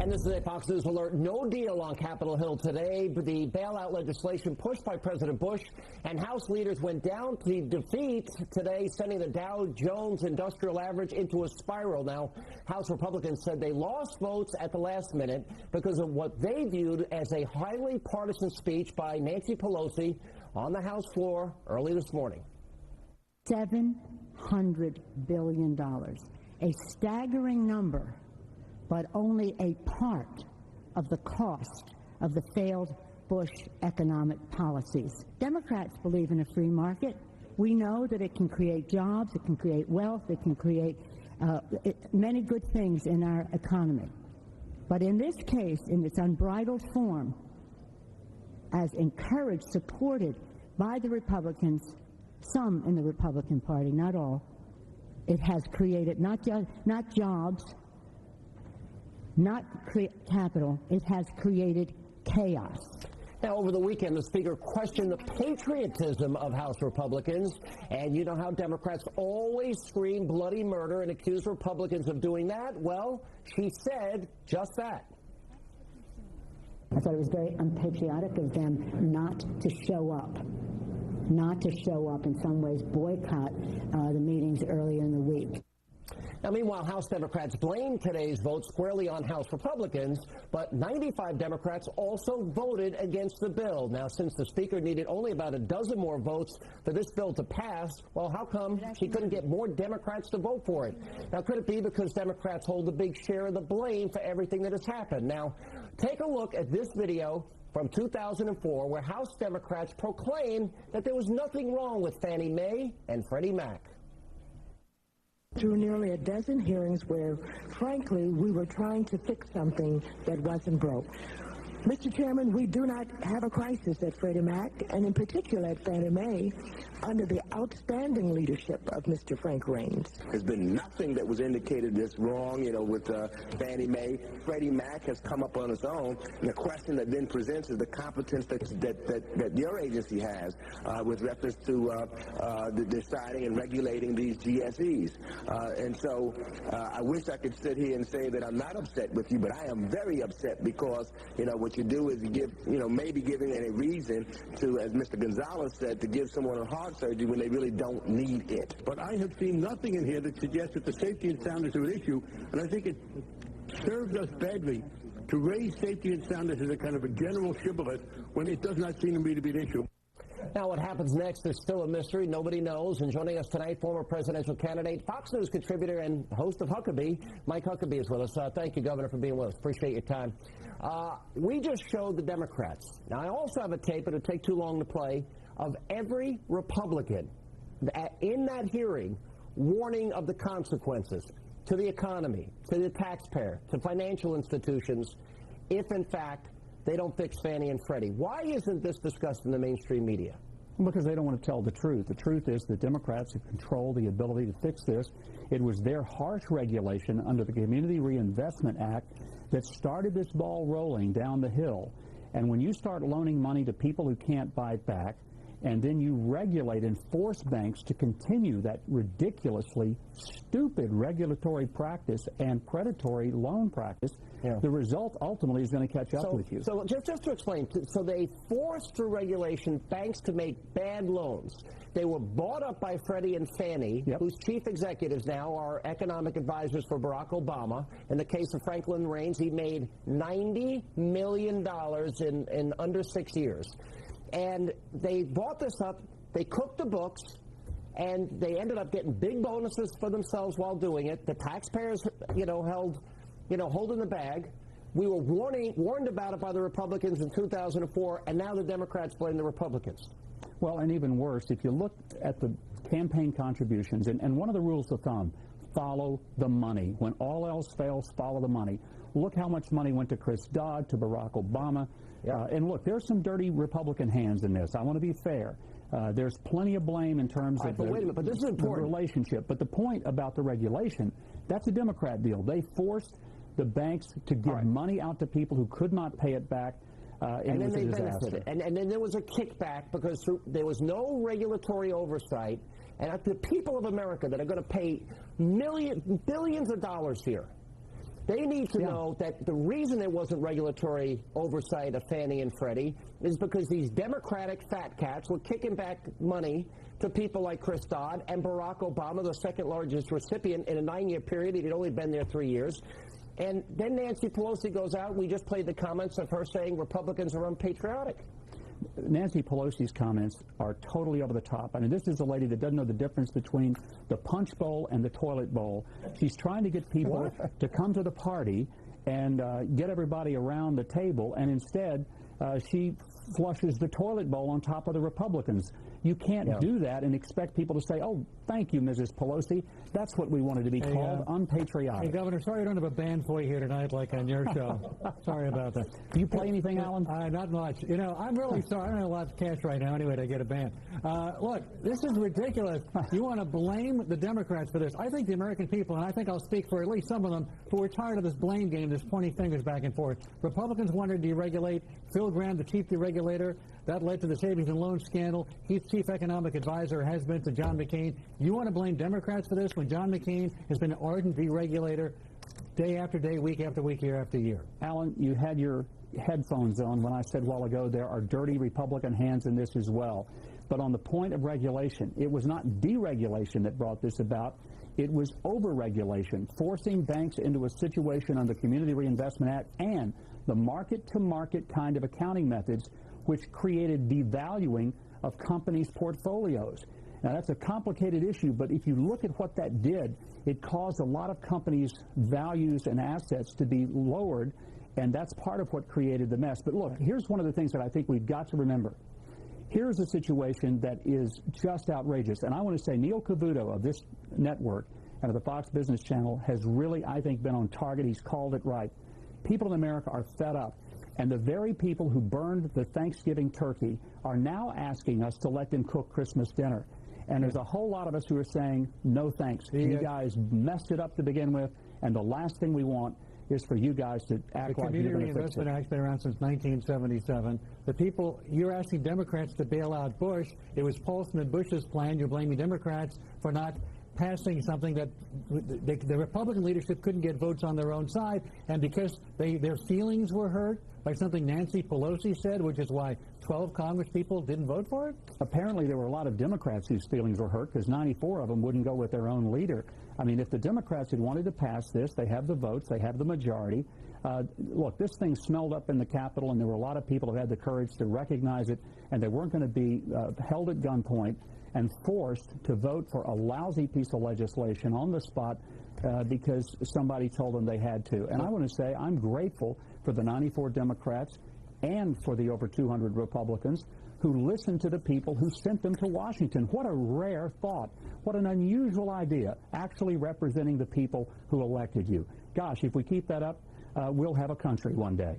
And this is a Fox News alert. No deal on Capitol Hill today. But the bailout legislation pushed by President Bush and House leaders went down to defeat today, sending the Dow Jones Industrial Average into a spiral. Now, House Republicans said they lost votes at the last minute because of what they viewed as a highly partisan speech by Nancy Pelosi on the House floor early this morning. $700 billion, a staggering number, but only a part of the cost of the failed Bush economic policies. Democrats believe in a free market. We know that it can create jobs, it can create wealth, it can create many good things in our economy. But in this case, in its unbridled form, as encouraged, supported by the Republicans, some in the Republican Party, not all, it has created not jobs, not capital, it has created chaos. Now, over the weekend, the Speaker questioned the patriotism of House Republicans, and you know how Democrats always scream bloody murder and accuse Republicans of doing that? Well, she said just that. I thought it was very unpatriotic of them not to show up, in some ways boycott the meetings earlier in the week. Now, meanwhile, House Democrats blamed today's vote squarely on House Republicans, but 95 Democrats also voted against the bill. Now, since the Speaker needed only about a dozen more votes for this bill to pass, well, how come she couldn't get more Democrats to vote for it? Now, could it be because Democrats hold a big share of the blame for everything that has happened? Now, take a look at this video from 2004 where House Democrats proclaimed that there was nothing wrong with Fannie Mae and Freddie Mac. Through nearly a dozen hearings where, frankly, we were trying to fix something that wasn't broke. Mr. Chairman, we do not have a crisis at Freddie Mac, and in particular at Fannie Mae, under the outstanding leadership of Mr. Frank Raines. There's been nothing that was indicated that's wrong, with Fannie Mae. Freddie Mac has come up on its own, and the question that then presents is the competence that your agency has with reference to the deciding and regulating these GSEs. And so I wish I could sit here and say that I'm not upset with you, but I am very upset because, what you do is you give, maybe giving a reason to, as Mr. Gonzalez said, to give someone a heart surgery when they really don't need it. But I have seen nothing in here that suggests that the safety and soundness are an issue, and I think it serves us badly to raise safety and soundness as a kind of a general shibboleth when it does not seem to me to be an issue. Now, what happens next is still a mystery. Nobody knows. And joining us tonight, former presidential candidate, Fox News contributor, and host of Huckabee, Mike Huckabee is with us. Thank you, Governor, for being with us. Appreciate your time. We just showed the Democrats. Now, I also have a tape, it'll take too long to play, of every Republican in that hearing warning of the consequences to the economy, to the taxpayer, to financial institutions, if, in fact, they don't fix Fannie and Freddie. Why isn't this discussed in the mainstream media? Because they don't want to tell the truth. The truth is the Democrats have controlled the ability to fix this. It was their harsh regulation under the Community Reinvestment Act that started this ball rolling down the hill. And when you start loaning money to people who can't buy it back, and then you regulate and force banks to continue that ridiculously stupid regulatory practice and predatory loan practice, the result ultimately is going to catch up with you. So just to explain, so they forced through regulation banks to make bad loans. They were bought up by Freddie and Fannie, whose chief executives now are economic advisors for Barack Obama. In the case of Franklin Raines, he made $90 million in under 6 years. And they bought this up, they cooked the books, and they ended up getting big bonuses for themselves while doing it. The taxpayers, holding the bag. We were warned about it by the Republicans in 2004, and now the Democrats blame the Republicans. Well, and even worse, if you look at the campaign contributions, and one of the rules of thumb, follow the money. When all else fails, follow the money. Look how much money went to Chris Dodd, to Barack Obama. And look, there's some dirty Republican hands in this. I want to be fair. There's plenty of blame in terms of the relationship. But the point about the regulation, that's a Democrat deal. They forced the banks to give money out to people who could not pay it back. And then they benefited. And then there was a kickback because there was no regulatory oversight. And the people of America that are going to pay billions of dollars here, They need to know that the reason there wasn't regulatory oversight of Fannie and Freddie is because these Democratic fat cats were kicking back money to people like Chris Dodd and Barack Obama, the second largest recipient in a 9-year period. He'd only been there 3 years. And then Nancy Pelosi goes out. We just played the comments of her saying Republicans are unpatriotic. Nancy Pelosi's comments are totally over the top. I mean, this is a lady that doesn't know the difference between the punch bowl and the toilet bowl. She's trying to get people to come to the party and get everybody around the table, and instead she flushes the toilet bowl on top of the Republicans. You can't do that and expect people to say, oh, thank you, Mrs. Pelosi. That's what we wanted to be called, unpatriotic. Hey, Governor, sorry I don't have a band for you here tonight like on your show. Sorry about that. Do you play anything, Alan? Not much. You know, I'm really sorry. I don't have a lot of cash right now anyway to get a band. Look, this is ridiculous. You want to blame the Democrats for this. I think the American people, and I think I'll speak for at least some of them, who are tired of this blame game, this pointing fingers back and forth. Republicans wanted to deregulate. Phil Gramm, the chief deregulator, that led to the savings and loan scandal. He's chief economic advisor, has been to John McCain. You want to blame Democrats for this when John McCain has been an ardent deregulator day after day, week after week, year after year? Alan, you had your headphones on when I said a while ago there are dirty Republican hands in this as well. But on the point of regulation, it was not deregulation that brought this about. It was overregulation, forcing banks into a situation under the Community Reinvestment Act and the market-to-market kind of accounting methods, which created devaluing of companies' portfolios. Now, that's a complicated issue, but if you look at what that did, it caused a lot of companies' values and assets to be lowered, and that's part of what created the mess. But look, here's one of the things that I think we've got to remember. Here's a situation that is just outrageous, and I want to say Neil Cavuto of this network and of the Fox Business Channel has really, I think, been on target. He's called it right. People in America are fed up. And the very people who burned the Thanksgiving turkey are now asking us to let them cook Christmas dinner. And there's a whole lot of us who are saying, no thanks. You guys messed it up to begin with, and the last thing we want is for you guys to act like you're going to fix it. The Community Reinvestment Act's been around since 1977. The people, you're asking Democrats to bail out Bush. It was Paulson and Bush's plan. You're blaming Democrats for not passing something that the Republican leadership couldn't get votes on their own side, and because their feelings were hurt by something Nancy Pelosi said, which is why 12 Congress people didn't vote for it? Apparently there were a lot of Democrats whose feelings were hurt because 94 of them wouldn't go with their own leader. I mean, if the Democrats had wanted to pass this, they have the votes, they have the majority. Look, this thing smelled up in the Capitol, and there were a lot of people who had the courage to recognize it, and they weren't going to be held at gunpoint and forced to vote for a lousy piece of legislation on the spot because somebody told them they had to. And I want to say I'm grateful for the 94 Democrats and for the over 200 Republicans who listened to the people who sent them to Washington. What a rare thought. What an unusual idea, actually representing the people who elected you. Gosh, if we keep that up, we'll have a country one day.